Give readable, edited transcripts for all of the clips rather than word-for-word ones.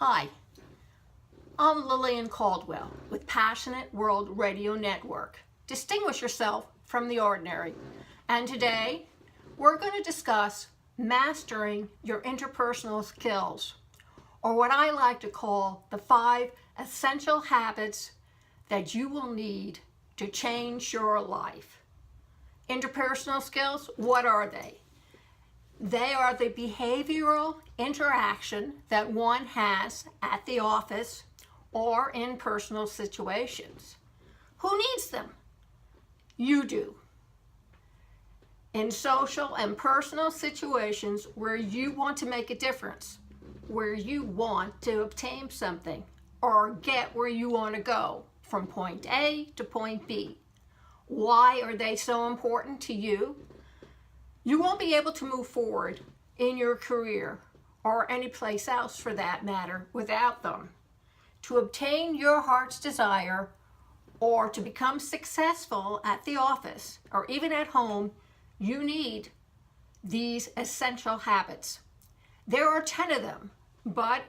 Hi, I'm Lillian Caldwell with Passionate World Radio Network. Distinguish yourself from the ordinary. And today, we're going to discuss mastering your interpersonal skills, or what I like to call the 5 essential habits that you will need to change your life. Interpersonal skills, what are they? They are the behavioral interaction that one has at the office or in personal situations. Who needs them? You do. In social and personal situations where you want to make a difference, where you want to obtain something or get where you want to go from point A to point B. Why are they so important to you? You won't be able to move forward in your career or any place else for that matter without them. To obtain your heart's desire or to become successful at the office or even at home, you need these essential habits. There are 10 of them, but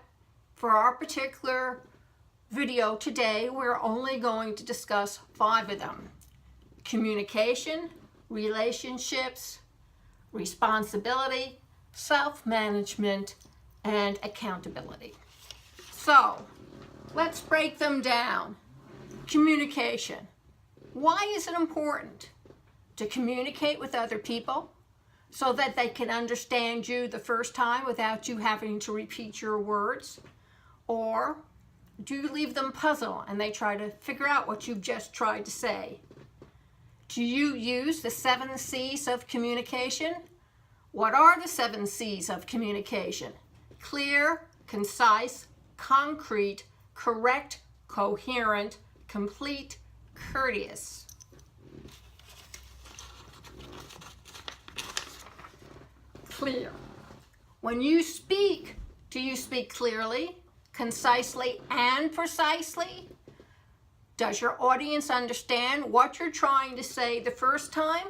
for our particular video today, we're only going to discuss 5 of them. Communication, relationships, responsibility, self-management, and accountability. So, let's break them down. Communication. Why is it important to communicate with other people so that they can understand you the first time without you having to repeat your words? Or do you leave them puzzled and they try to figure out what you've just tried to say? Do you use the 7 C's of communication? What are the 7 C's of communication? Clear, concise, concrete, correct, coherent, complete, courteous. Clear. When you speak, do you speak clearly, concisely, and precisely? Does your audience understand what you're trying to say the first time?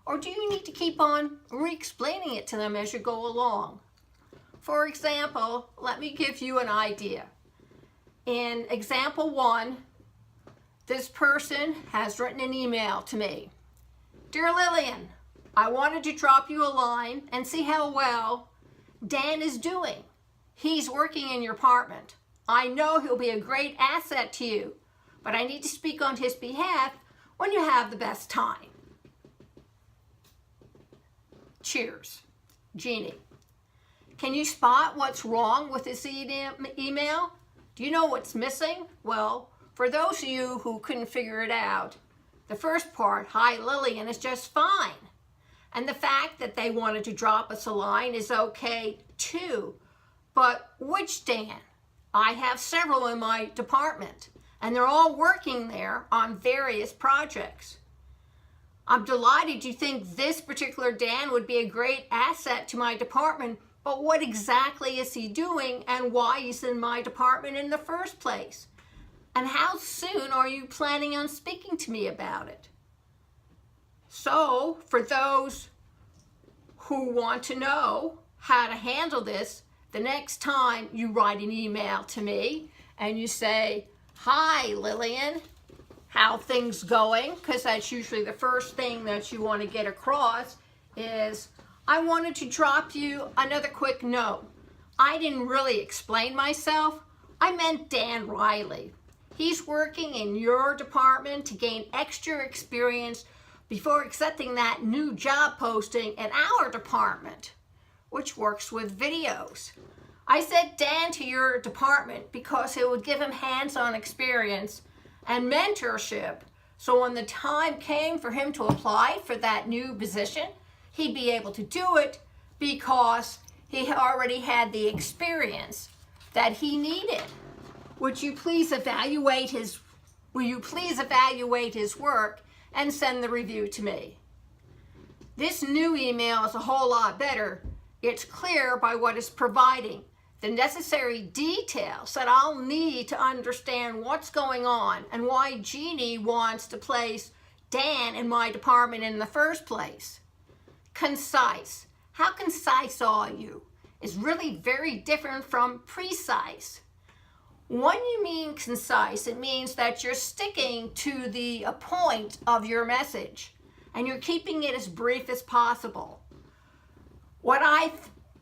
Or do you need to keep on re-explaining it to them as you go along? For example, let me give you an idea. In example 1, this person has written an email to me. Dear Lillian, I wanted to drop you a line and see how well Dan is doing. He's working in your department. I know he'll be a great asset to you, but I need to speak on his behalf when you have the best time. Cheers. Jeannie. Can you spot what's wrong with this email? Do you know what's missing? Well, for those of you who couldn't figure it out, the first part, hi Lillian, is just fine. And the fact that they wanted to drop us a line is okay too. But which Dan? I have several in my department, and they're all working there on various projects. I'm delighted you think this particular Dan would be a great asset to my department, but what exactly is he doing and why he's in my department in the first place? And how soon are you planning on speaking to me about it? So, for those who want to know how to handle this, the next time you write an email to me and you say, hi Lillian, how things going? Because that's usually the first thing that you want to get across is, I wanted to drop you another quick note. I didn't really explain myself. I meant Dan Riley. He's working in your department to gain extra experience before accepting that new job posting in our department, which works with videos. I said Dan to your department because it would give him hands-on experience and mentorship, so when the time came for him to apply for that new position, he'd be able to do it because he already had the experience that he needed. Will you please evaluate his work and send the review to me? This new email is a whole lot better. It's clear by what it's providing, the necessary details that I'll need to understand what's going on and why Jeannie wants to place Dan in my department in the first place. Concise. How concise are you? Is really very different from precise. When you mean concise, it means that you're sticking to the point of your message and you're keeping it as brief as possible. What I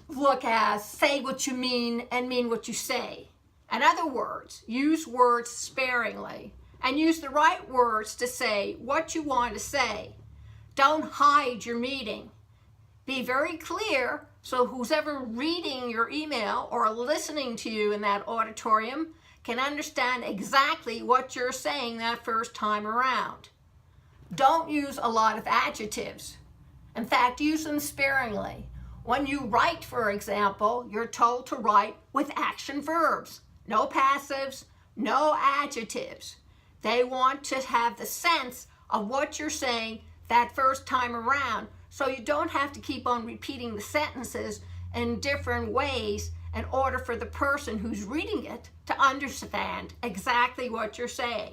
look as say what you mean and mean what you say. In other words, use words sparingly and use the right words to say what you want to say. Don't hide your meaning. Be very clear so who's ever reading your email or listening to you in that auditorium can understand exactly what you're saying that first time around. Don't use a lot of adjectives. In fact, use them sparingly. When you write, for example, you're told to write with action verbs. No passives, no adjectives. They want to have the sense of what you're saying that first time around, so you don't have to keep on repeating the sentences in different ways in order for the person who's reading it to understand exactly what you're saying.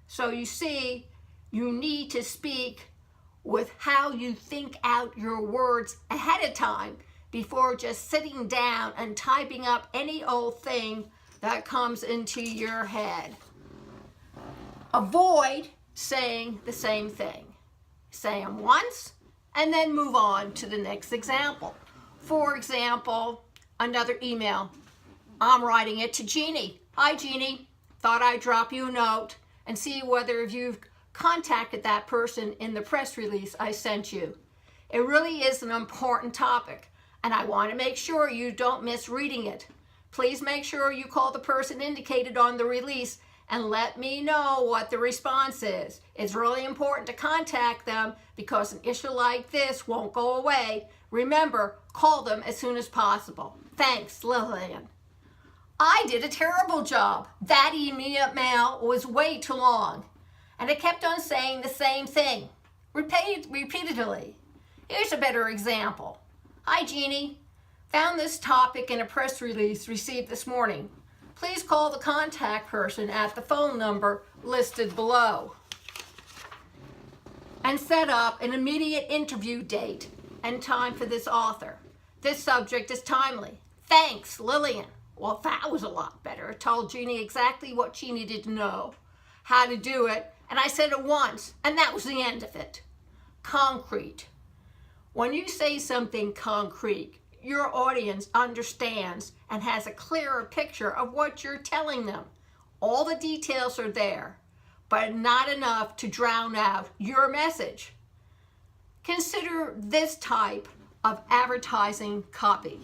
So you see, you need to speak with how you think out your words ahead of time before just sitting down and typing up any old thing that comes into your head. Avoid saying the same thing. Say them once and then move on to the next example. For example, another email. I'm writing it to Jeannie. Hi, Jeannie. Thought I'd drop you a note and see whether you've contacted that person in the press release I sent you. It really is an important topic, and I want to make sure you don't miss reading it. Please make sure you call the person indicated on the release and let me know what the response is. It's really important to contact them because an issue like this won't go away. Remember, call them as soon as possible. Thanks, Lillian. I did a terrible job. That email was way too long, and it kept on saying the same thing repeatedly. Here's a better example. Hi, Jeannie. Found this topic in a press release received this morning. Please call the contact person at the phone number listed below and set up an immediate interview date and time for this author. This subject is timely. Thanks, Lillian. Well, that was a lot better. It told Jeannie exactly what she needed to know, how to do it, and I said it once, and that was the end of it. Concrete. When you say something concrete, your audience understands and has a clearer picture of what you're telling them. All the details are there, but not enough to drown out your message. Consider this type of advertising copy.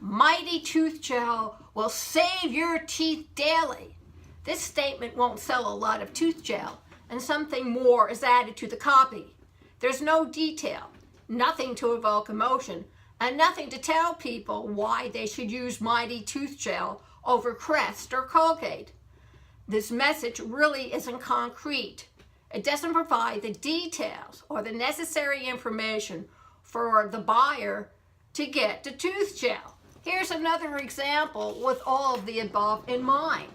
Mighty Tooth Gel will save your teeth daily. This statement won't sell a lot of tooth gel, and something more is added to the copy. There's no detail, nothing to evoke emotion, and nothing to tell people why they should use Mighty Tooth Gel over Crest or Colgate. This message really isn't concrete. It doesn't provide the details or the necessary information for the buyer to get the tooth gel. Here's another example with all of the above in mind.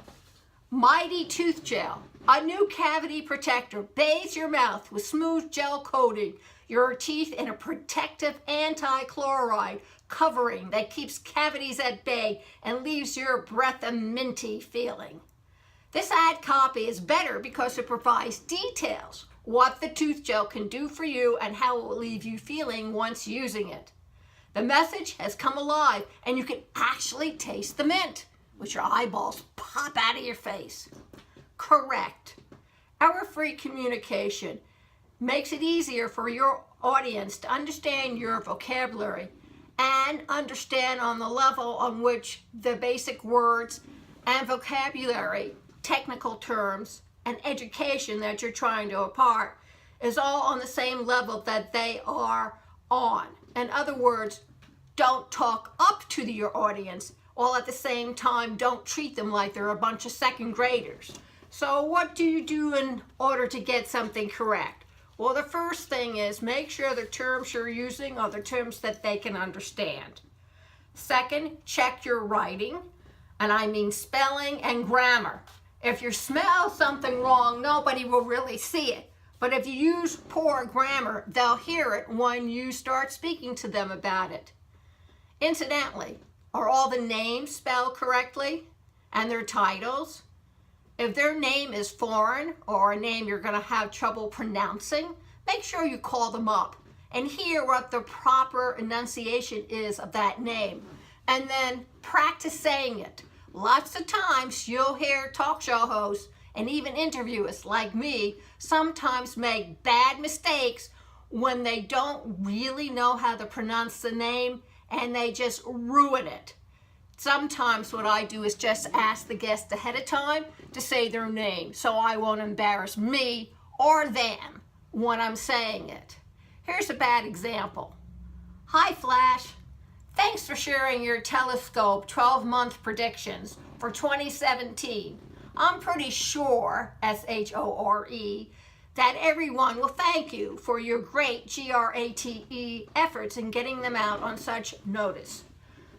Mighty Tooth Gel, a new cavity protector, bathes your mouth with smooth gel coating your teeth in a protective anti-chloride covering that keeps cavities at bay and leaves your breath a minty feeling. This ad copy is better because it provides details, what the tooth gel can do for you and how it will leave you feeling once using it. The message has come alive and you can actually taste the mint, which your eyeballs pop out of your face. Correct. Error-free communication makes it easier for your audience to understand your vocabulary and understand on the level on which the basic words and vocabulary, technical terms, and education that you're trying to impart is all on the same level that they are on. In other words, don't talk up to your audience, while at the same time don't treat them like they're a bunch of second graders. So what do you do in order to get something correct? Well, the first thing is make sure the terms you're using are the terms that they can understand. Second, check your writing, and I mean spelling and grammar. If you spell something wrong, nobody will really see it. But if you use poor grammar, they'll hear it when you start speaking to them about it. Incidentally, are all the names spelled correctly? and their titles. If their name is foreign or a name you're going to have trouble pronouncing, make sure you call them up and hear what the proper enunciation is of that name. And then practice saying it. Lots of times you'll hear talk show hosts and even interviewers like me sometimes make bad mistakes when they don't really know how to pronounce the name and they just ruin it. Sometimes what I do is just ask the guest ahead of time to say their name so I won't embarrass me or them when I'm saying it. Here's a bad example. Hi Flash, thanks for sharing your Telescope 12-month predictions for 2017. I'm pretty sure, S-H-O-R-E, that everyone will thank you for your great G-R-A-T-E efforts in getting them out on such notice.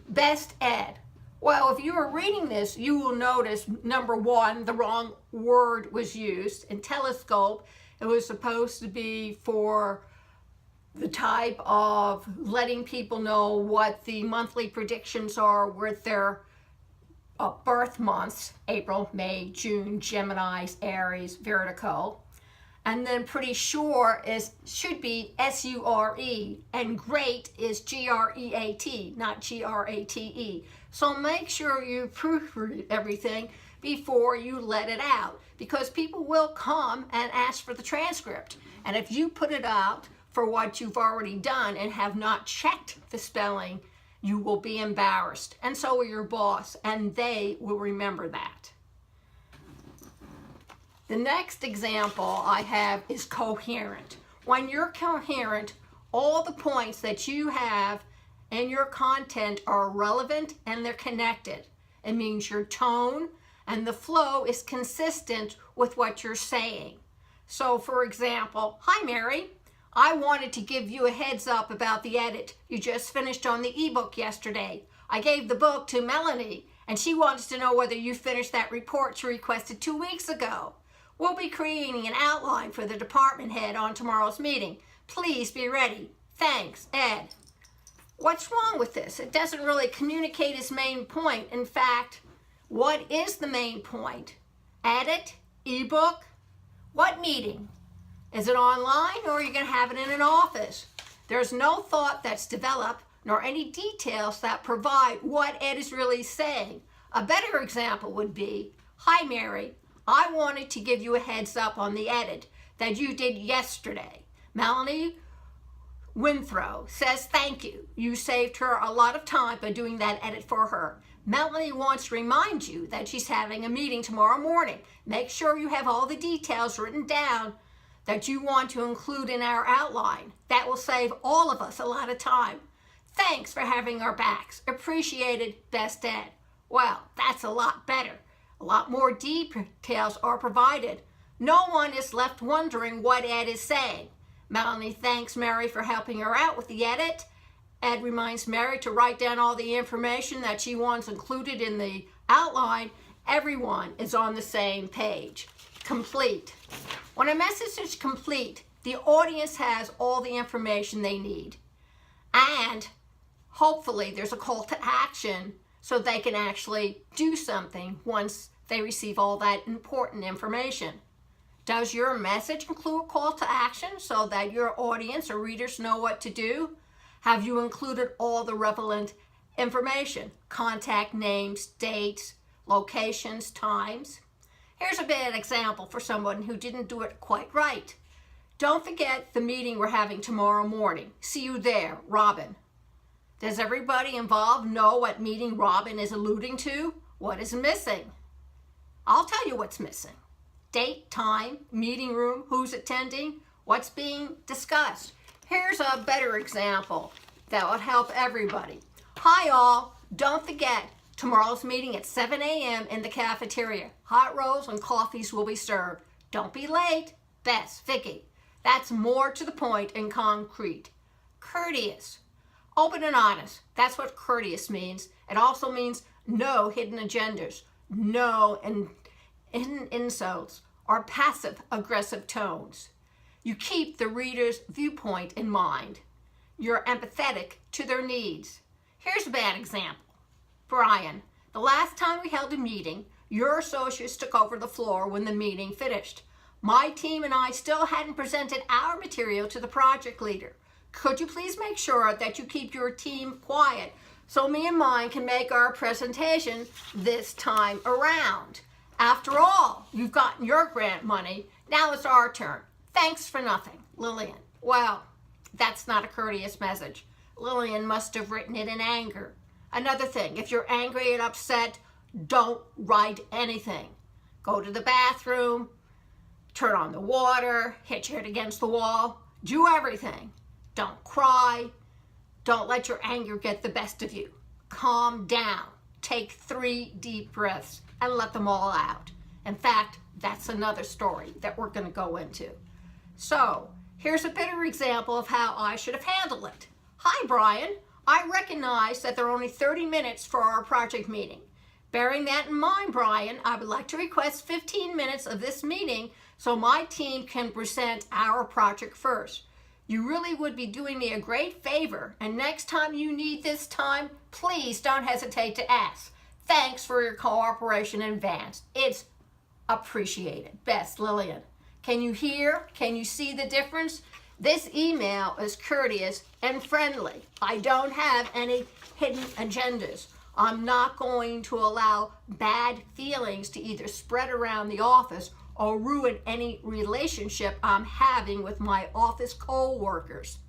Best Ed. Well, if you are reading this, you will notice, number one, the wrong word was used. In telescope, it was supposed to be for the type of letting people know what the monthly predictions are with their birth months, April, May, June, Geminis, Aries, Vertigo. And then pretty sure should be S-U-R-E, and great is G-R-E-A-T, not G-R-A-T-E. So make sure you proofread everything before you let it out, because people will come and ask for the transcript. And if you put it out for what you've already done and have not checked the spelling, you will be embarrassed. And so will your boss, and they will remember that. The next example I have is coherent. When you're coherent, all the points that you have in your content are relevant and they're connected. It means your tone and the flow is consistent with what you're saying. So for example, hi Mary, I wanted to give you a heads up about the edit you just finished on the ebook yesterday. I gave the book to Melanie and she wants to know whether you finished that report she requested 2 weeks ago. We'll be creating an outline for the department head on tomorrow's meeting. Please be ready. Thanks, Ed. What's wrong with this? It doesn't really communicate his main point. In fact, what is the main point? Edit? Ebook? What meeting? Is it online or are you going to have it in an office? There's no thought that's developed nor any details that provide what Ed is really saying. A better example would be, hi Mary, I wanted to give you a heads up on the edit that you did yesterday. Melanie Winthrow says thank you. You saved her a lot of time by doing that edit for her. Melanie wants to remind you that she's having a meeting tomorrow morning. Make sure you have all the details written down that you want to include in our outline. That will save all of us a lot of time. Thanks for having our backs. Appreciated, Best Ed. Well, that's a lot better. A lot more details are provided. No one is left wondering what Ed is saying. Melanie thanks Mary for helping her out with the edit. Ed reminds Mary to write down all the information that she wants included in the outline. Everyone is on the same page. Complete. When a message is complete, the audience has all the information they need. And hopefully there's a call to action so they can actually do something once they receive all that important information. Does your message include a call to action so that your audience or readers know what to do? Have you included all the relevant information? Contact names, dates, locations, times? Here's a bad example for someone who didn't do it quite right. Don't forget the meeting we're having tomorrow morning. See you there, Robin. Does everybody involved know what meeting Robin is alluding to? What is missing? I'll tell you what's missing. Date, time, meeting room, who's attending, what's being discussed. Here's a better example that would help everybody. Hi all, don't forget tomorrow's meeting at 7 a.m. in the cafeteria. Hot rolls and coffees will be served. Don't be late. Bess, Vicky. That's more to the point and concrete. Courteous. Open and honest. That's what courteous means. It also means no hidden agendas, no insults or passive-aggressive tones. You keep the reader's viewpoint in mind. You're empathetic to their needs. Here's a bad example. Brian, The last time we held a meeting, your associates took over the floor when the meeting finished. My team and I still hadn't presented our material to the project leader. Could you please make sure that you keep your team quiet so me and mine can make our presentation this time around? After all, you've gotten your grant money. Now it's our turn. Thanks for nothing, Lillian. Well, that's not a courteous message. Lillian must have written it in anger. Another thing, if you're angry and upset, don't write anything. Go to the bathroom, turn on the water, hit your head against the wall, do everything. Don't cry. Don't let your anger get the best of you. Calm down. Take 3 deep breaths and let them all out. In fact, that's another story that we're going to go into. So, here's a better example of how I should have handled it. Hi, Brian. I recognize that there are only 30 minutes for our project meeting. Bearing that in mind, Brian, I would like to request 15 minutes of this meeting so my team can present our project first. You really would be doing me a great favor, and next time you need this time, please don't hesitate to ask. Thanks for your cooperation in advance. It's appreciated. Best, Lillian. Can you hear? Can you see the difference? This email is courteous and friendly. I don't have any hidden agendas. I'm not going to allow bad feelings to either spread around the office or ruin any relationship I'm having with my office co-workers.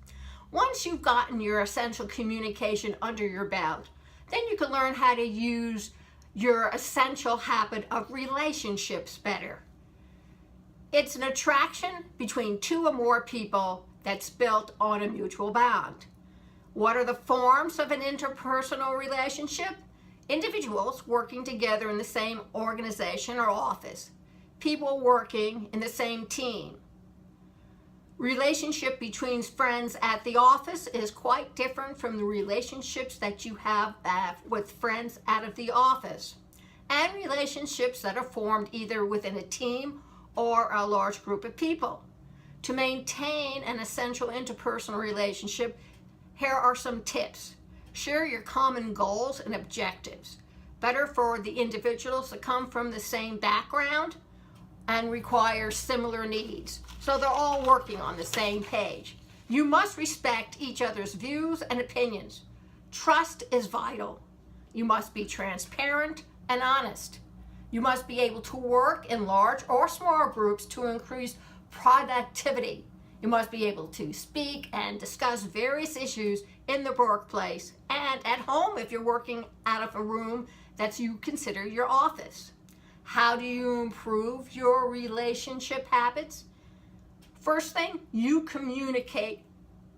Once you've gotten your essential communication under your belt, then you can learn how to use your essential habit of relationships better. It's an attraction between 2 or more people that's built on a mutual bond. What are the forms of an interpersonal relationship? Individuals working together in the same organization or office. People working in the same team. Relationship between friends at the office is quite different from the relationships that you have with friends out of the office, and relationships that are formed either within a team or a large group of people. To maintain an essential interpersonal relationship, here are some tips. Share your common goals and objectives. Better for the individuals to come from the same background and require similar needs, so they're all working on the same page. You must respect each other's views and opinions. Trust is vital. You must be transparent and honest. You must be able to work in large or small groups to increase productivity. You must be able to speak and discuss various issues in the workplace and at home if you're working out of a room that you consider your office. How do you improve your relationship habits? First thing, you communicate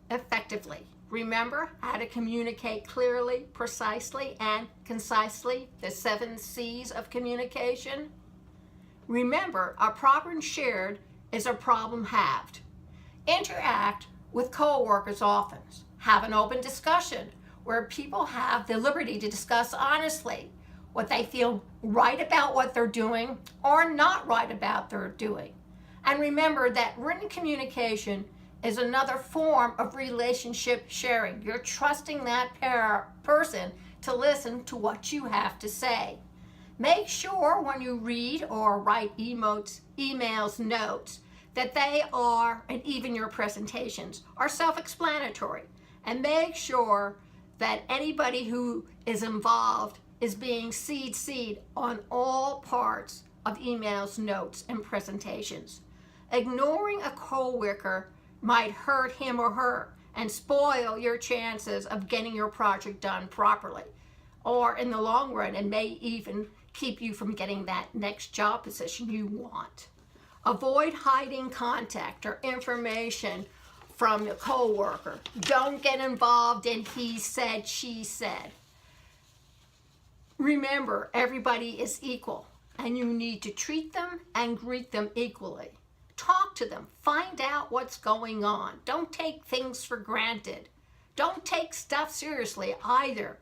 effectively. Remember how to communicate clearly, precisely, and concisely, the 7 C's of communication. Remember, a problem shared is a problem halved. Interact with coworkers often. Have an open discussion where people have the liberty to discuss honestly what they feel right about what they're doing or not right about their doing. And remember that written communication is another form of relationship sharing. You're trusting that person to listen to what you have to say. Make sure when you read or write emails, notes, that they are, and even your presentations, are self-explanatory. And make sure that anybody who is involved is being CC'd on all parts of emails, notes, and presentations. Ignoring a coworker might hurt him or her and spoil your chances of getting your project done properly. Or in the long run, it may even keep you from getting that next job position you want. Avoid hiding contact or information from a coworker. Don't get involved in he said, she said. Remember, everybody is equal, and you need to treat them and greet them equally. Talk to them. Find out what's going on. Don't take things for granted. Don't take stuff seriously either,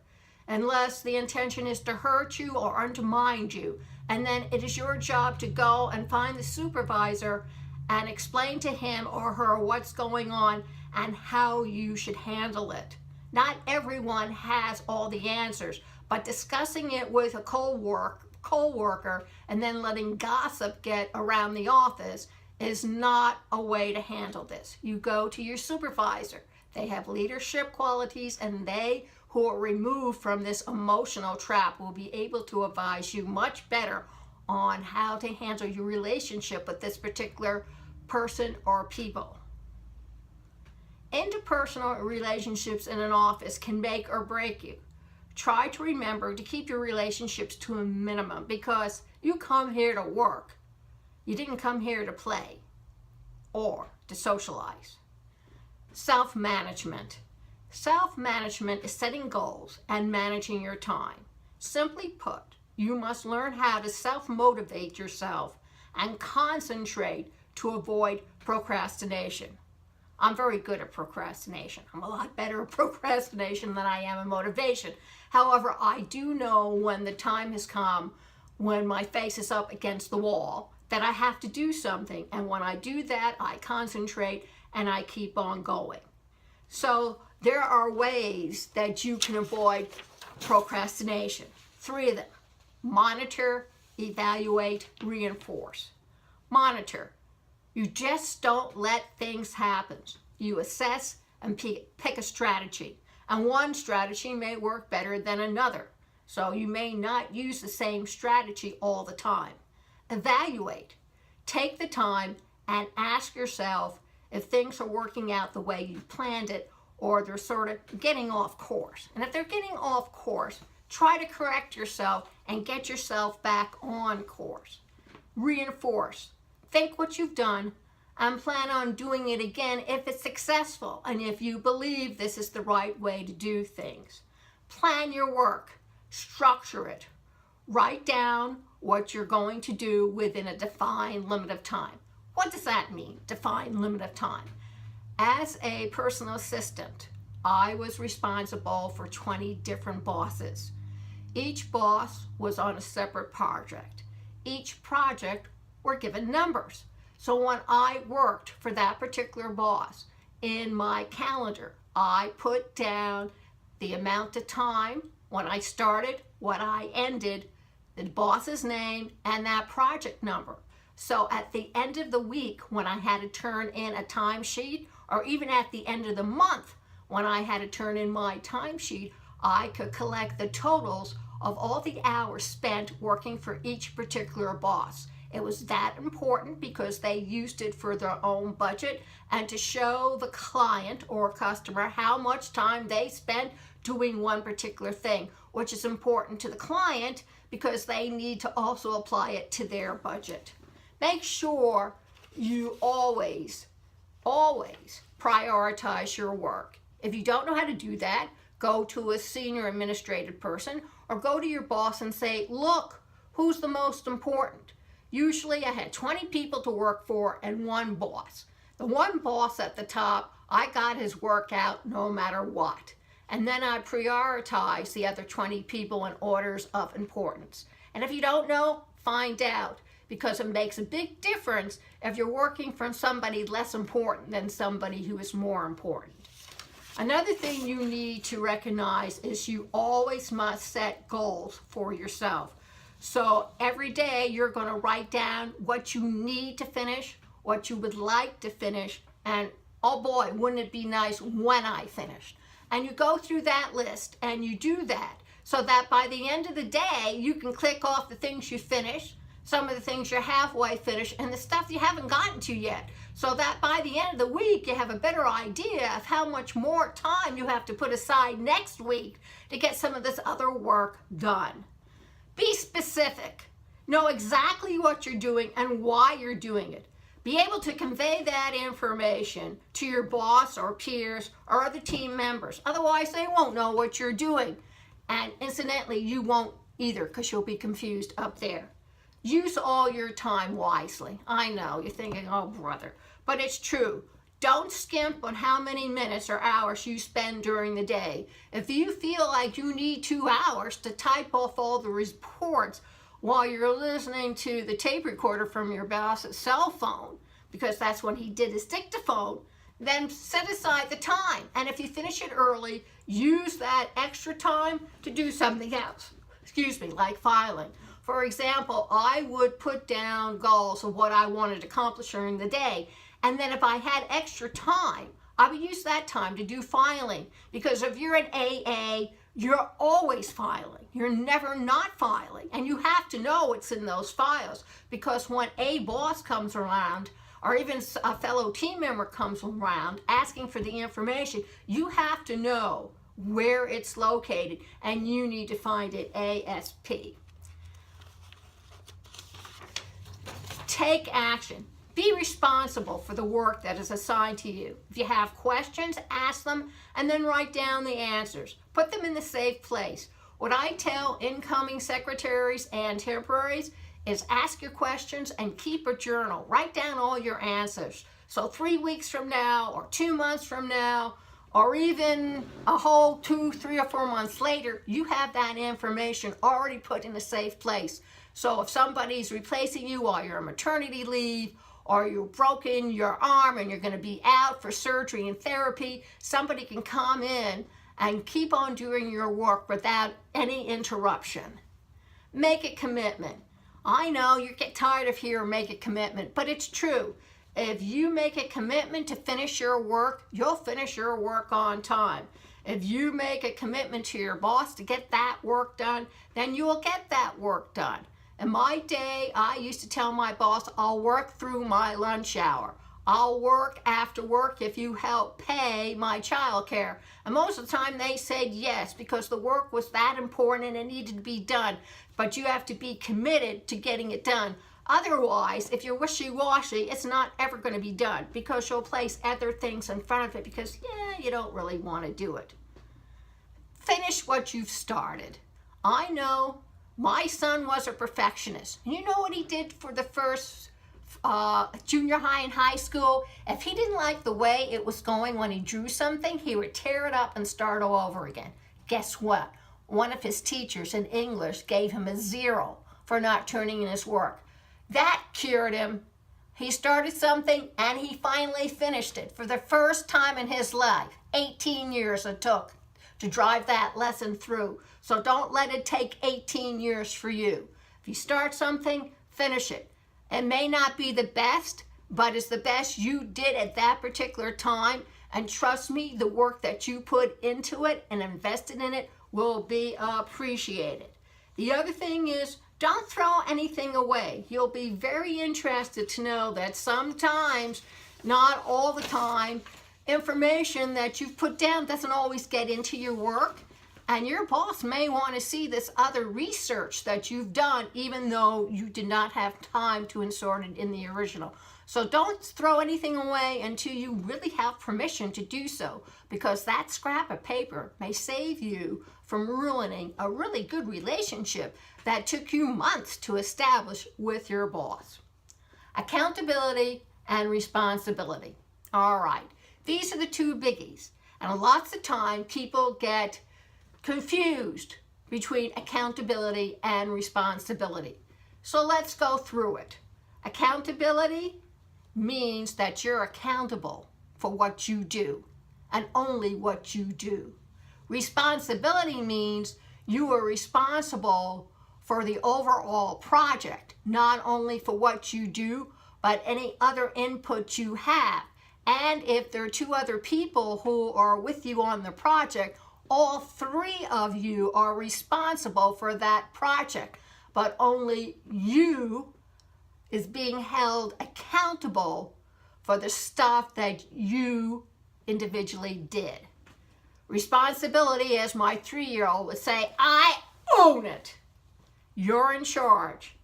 unless the intention is to hurt you or undermine you. And then it is your job to go and find the supervisor and explain to him or her what's going on and how you should handle it. Not everyone has all the answers, But discussing it with a co-worker and then letting gossip get around the office is not a way to handle this. You go to your supervisor. They have leadership qualities, and they who are removed from this emotional trap will be able to advise you much better on how to handle your relationship with this particular person or people. Interpersonal relationships in an office can make or break you. Try to remember to keep your relationships to a minimum, because you come here to work. You didn't come here to play or to socialize. Self-management. Self-management is setting goals and managing your time. Simply put, you must learn how to self-motivate yourself and concentrate to avoid procrastination. I'm very good at procrastination. I'm a lot better at procrastination than I am at motivation. However, I do know when the time has come, when my face is up against the wall, that I have to do something. And when I do that, I concentrate and I keep on going. So there are ways that you can avoid procrastination. 3 of them. Monitor, evaluate, reinforce. Monitor. You just don't let things happen. You assess and pick a strategy. And one strategy may work better than another. So you may not use the same strategy all the time. Evaluate. Take the time and ask yourself if things are working out the way you planned it, or they're sort of getting off course. And if they're getting off course, try to correct yourself and get yourself back on course. Reinforce. Think what you've done and plan on doing it again if it's successful and if you believe this is the right way to do things. Plan your work. Structure it. Write down what you're going to do within a defined limit of time. What does that mean, defined limit of time? As a personal assistant, I was responsible for 20 different bosses. Each boss was on a separate project. Each project were given numbers. So when I worked for that particular boss, in my calendar, I put down the amount of time, when I started, what I ended, the boss's name, and that project number. So at the end of the week, when I had to turn in a timesheet, or even at the end of the month, when I had to turn in my timesheet, I could collect the totals of all the hours spent working for each particular boss. It was that important because they used it for their own budget and to show the client or customer how much time they spent doing one particular thing, which is important to the client because they need to also apply it to their budget. Make sure you always prioritize your work. If you don't know how to do that, go to a senior administrative person or go to your boss and say, look, who's the most important? Usually I had 20 people to work for and one boss. The one boss at the top, I got his work out no matter what. And then I prioritize the other 20 people in orders of importance. And if you don't know, find out, because it makes a big difference if you're working for somebody less important than somebody who is more important. Another thing you need to recognize is you always must set goals for yourself. So every day you're going to write down what you need to finish, what you would like to finish, and oh boy, wouldn't it be nice when I finished. And you go through that list and you do that so that by the end of the day you can click off the things you finished, some of the things you're halfway finished, and the stuff you haven't gotten to yet. So that by the end of the week you have a better idea of how much more time you have to put aside next week to get some of this other work done. Be specific. Know exactly what you're doing and why you're doing it. Be able to convey that information to your boss or peers or other team members. Otherwise, they won't know what you're doing. And incidentally, you won't either because you'll be confused up there. Use all your time wisely. I know, you're thinking, oh brother, but it's true. Don't skimp on how many minutes or hours you spend during the day. If you feel like you need 2 hours to type off all the reports while you're listening to the tape recorder from your boss's cell phone, because that's when he did his dictaphone, then set aside the time. And if you finish it early, use that extra time to do something else. Like filing. For example, I would put down goals of what I wanted to accomplish during the day. And then if I had extra time, I would use that time to do filing. Because if you're an AA, you're always filing. You're never not filing. And you have to know what's in those files. Because when a boss comes around, or even a fellow team member comes around asking for the information, you have to know where it's located, and you need to find it ASAP. Take action. Be responsible for the work that is assigned to you. If you have questions, ask them, and then write down the answers. Put them in the safe place. What I tell incoming secretaries and temporaries is ask your questions and keep a journal. Write down all your answers. So 3 weeks from now, or 2 months from now, or even a whole 2, 3, or 4 months later, you have that information already put in a safe place. So if somebody's replacing you while you're on maternity leave, or you've broken your arm and you're going to be out for surgery and therapy, somebody can come in and keep on doing your work without any interruption. Make a commitment. I know you get tired of hearing make a commitment, but it's true. If you make a commitment to finish your work, you'll finish your work on time. If you make a commitment to your boss to get that work done, then you will get that work done. In my day, I used to tell my boss, I'll work through my lunch hour. I'll work after work if you help pay my child care. And most of the time they said yes, because the work was that important and it needed to be done. But you have to be committed to getting it done. Otherwise, if you're wishy-washy, it's not ever going to be done, because you'll place other things in front of it because, you don't really want to do it. Finish what you've started. I know my son was a perfectionist. You know what he did for the first junior high and high school? If he didn't like the way it was going when he drew something, he would tear it up and start all over again. Guess what? One of his teachers in English gave him a 0 for not turning in his work. That cured him. He started something and he finally finished it for the first time in his life. 18 years it took to drive that lesson through. So don't let it take 18 years for you. If you start something, finish it. It may not be the best, but it's the best you did at that particular time. And trust me, the work that you put into it and invested in it will be appreciated. The other thing is, don't throw anything away. You'll be very interested to know that sometimes, not all the time, information that you've put down doesn't always get into your work. And your boss may want to see this other research that you've done, even though you did not have time to insert it in the original. So don't throw anything away until you really have permission to do so, because that scrap of paper may save you from ruining a really good relationship that took you months to establish with your boss. Accountability and responsibility. All right, these are the two biggies. And lots of time people get confused between accountability and responsibility. So let's go through it. Accountability means that you're accountable for what you do and only what you do. Responsibility means you are responsible for the overall project, not only for what you do, but any other input you have. And if there are 2 other people who are with you on the project, all 3 of you are responsible for that project, but only you is being held accountable for the stuff that you individually did. Responsibility, as my 3-year-old would say, I own it. You're in charge.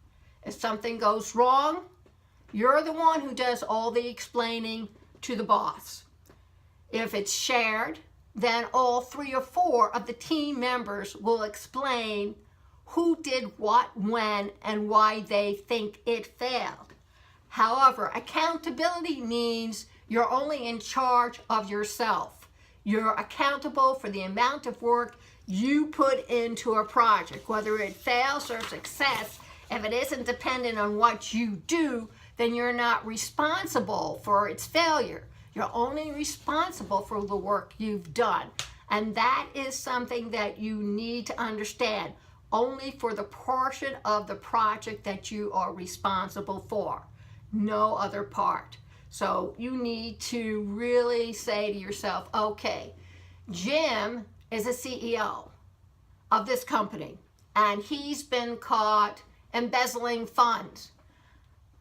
If something goes wrong, you're the one who does all the explaining to the boss. If it's shared, then all 3 or 4 of the team members will explain who did what, when, and why they think it failed. However, accountability means you're only in charge of yourself. You're accountable for the amount of work you put into a project, whether it fails or success. If it isn't dependent on what you do, then you're not responsible for its failure. You're only responsible for the work you've done. And that is something that you need to understand. Only for the portion of the project that you are responsible for. No other part. So you need to really say to yourself, okay, Jim is a CEO of this company, and he's been caught embezzling funds.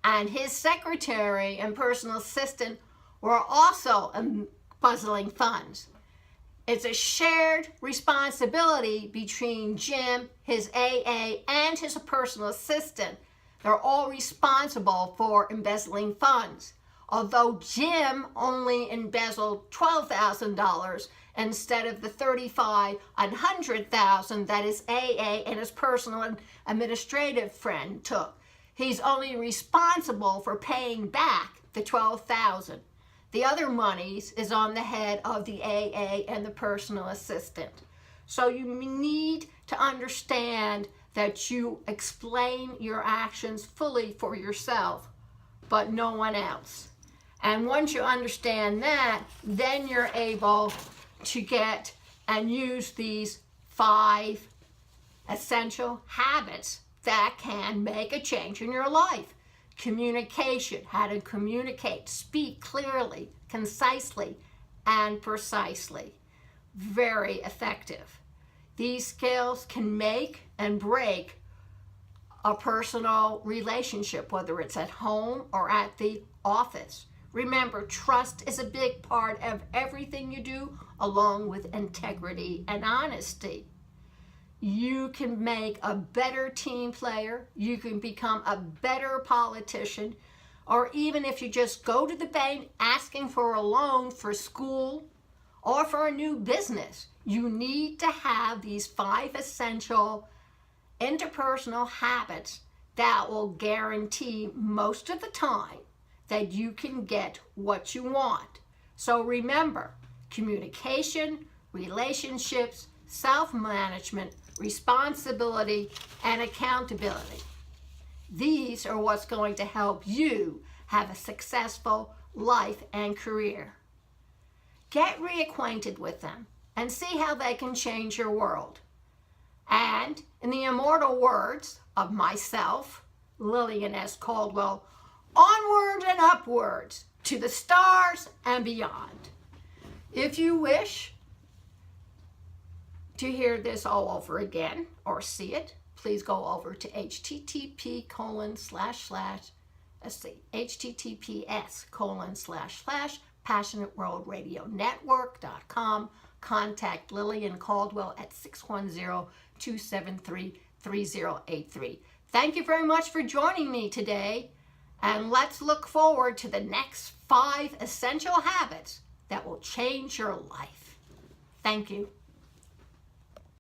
And his secretary and personal assistant were also embezzling funds. It's a shared responsibility between Jim, his AA, and his personal assistant. They're all responsible for embezzling funds. Although Jim only embezzled $12,000 instead of the $35,000 and $100,000 that his AA and his personal and administrative friend took. He's only responsible for paying back the $12,000. The other monies is on the head of the AA and the personal assistant. So you need to understand that you explain your actions fully for yourself, but no one else. And once you understand that, then you're able to get and use these 5 essential habits that can make a change in your life. Communication, how to communicate, speak clearly, concisely, and precisely. Very effective. These skills can make and break a personal relationship, whether it's at home or at the office. Remember, trust is a big part of everything you do, along with integrity and honesty. You can make a better team player, you can become a better politician, or even if you just go to the bank asking for a loan for school or for a new business, you need to have these 5 essential interpersonal habits that will guarantee most of the time that you can get what you want. So remember, communication, relationships, self-management, responsibility, and accountability. These are what's going to help you have a successful life and career. Get reacquainted with them and see how they can change your world. And in the immortal words of myself, Lillian S. Caldwell, onwards and upwards to the stars and beyond. If you wish to hear this all over again or see it, please go over to https://passionateworldradionetwork.com. Contact Lillian Caldwell at 610-273-3083. Thank you very much for joining me today, and let's look forward to the next 5 essential habits that will change your life. Thank you.